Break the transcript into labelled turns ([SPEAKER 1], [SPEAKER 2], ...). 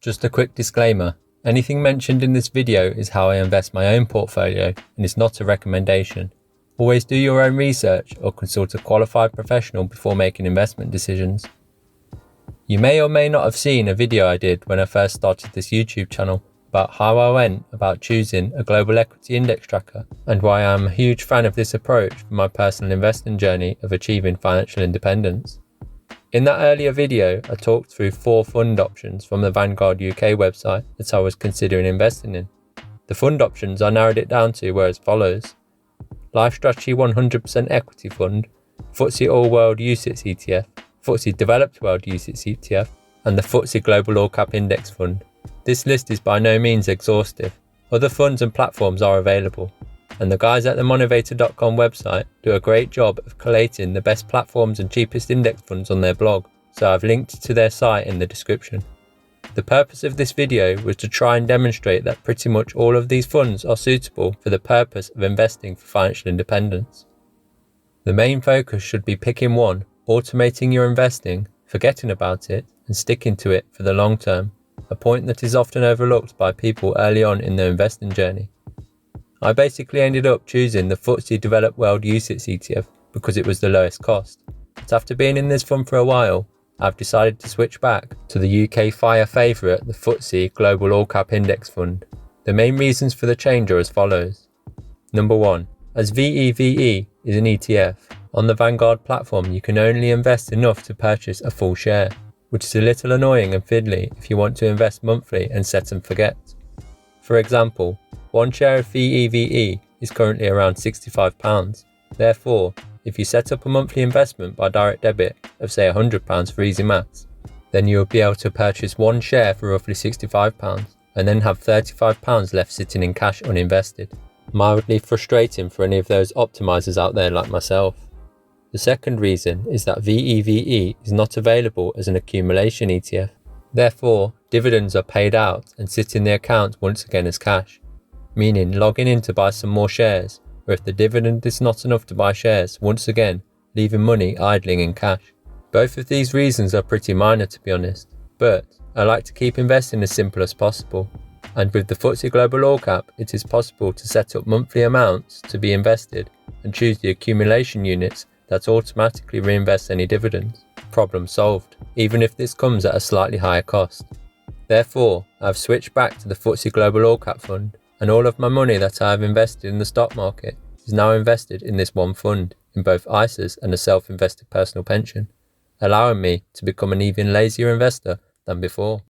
[SPEAKER 1] Just a quick disclaimer, anything mentioned in this video is how I invest my own portfolio and is not a recommendation. Always do your own research or consult a qualified professional before making investment decisions. You may or may not have seen a video I did when I first started this YouTube channel about how I went about choosing a global equity index tracker and why I am a huge fan of this approach for my personal investing journey of achieving financial independence. In that earlier video, I talked through 4 fund options from the Vanguard UK website that I was considering investing in. The fund options I narrowed it down to were as follows: Life Strategy 100% Equity Fund, FTSE All World UCITS ETF, FTSE Developed World UCITS ETF, and the FTSE Global All Cap Index Fund. This list is by no means exhaustive. Other funds and platforms are available, and the guys at the monevator.com website do a great job of collating the best platforms and cheapest index funds on their blog, so I've linked to their site in the description. The purpose of this video was to try and demonstrate that pretty much all of these funds are suitable for the purpose of investing for financial independence. The main focus should be picking one, automating your investing, forgetting about it, and sticking to it for the long term, a point that is often overlooked by people early on in their investing journey. I basically ended up choosing the FTSE Developed World UCITS ETF because it was the lowest cost, but after being in this fund for a while, I've decided to switch back to the UK fire favourite, the FTSE Global All Cap Index Fund. The main reasons for the change are as follows. Number 1. As VEVE is an ETF, on the Vanguard platform you can only invest enough to purchase a full share, which is a little annoying and fiddly if you want to invest monthly and set and forget. For example, one share of VEVE is currently around £65. Therefore, if you set up a monthly investment by direct debit of say £100 for easy maths, then you will be able to purchase one share for roughly £65 and then have £35 left sitting in cash uninvested. Mildly frustrating for any of those optimizers out there like myself. The second reason is that VEVE is not available as an accumulation ETF. Therefore, dividends are paid out and sit in the account once again as cash, meaning logging in to buy some more shares, or if the dividend is not enough to buy shares, once again leaving money idling in cash. Both of these reasons are pretty minor to be honest, but I like to keep investing as simple as possible, and with the FTSE Global All Cap it is possible to set up monthly amounts to be invested and choose the accumulation units that automatically reinvest any dividends. Problem solved, even if this comes at a slightly higher cost. Therefore, I've switched back to the FTSE Global All Cap Fund, and all of my money that I have invested in the stock market is now invested in this one fund, in both ISAs and a self-invested personal pension, allowing me to become an even lazier investor than before.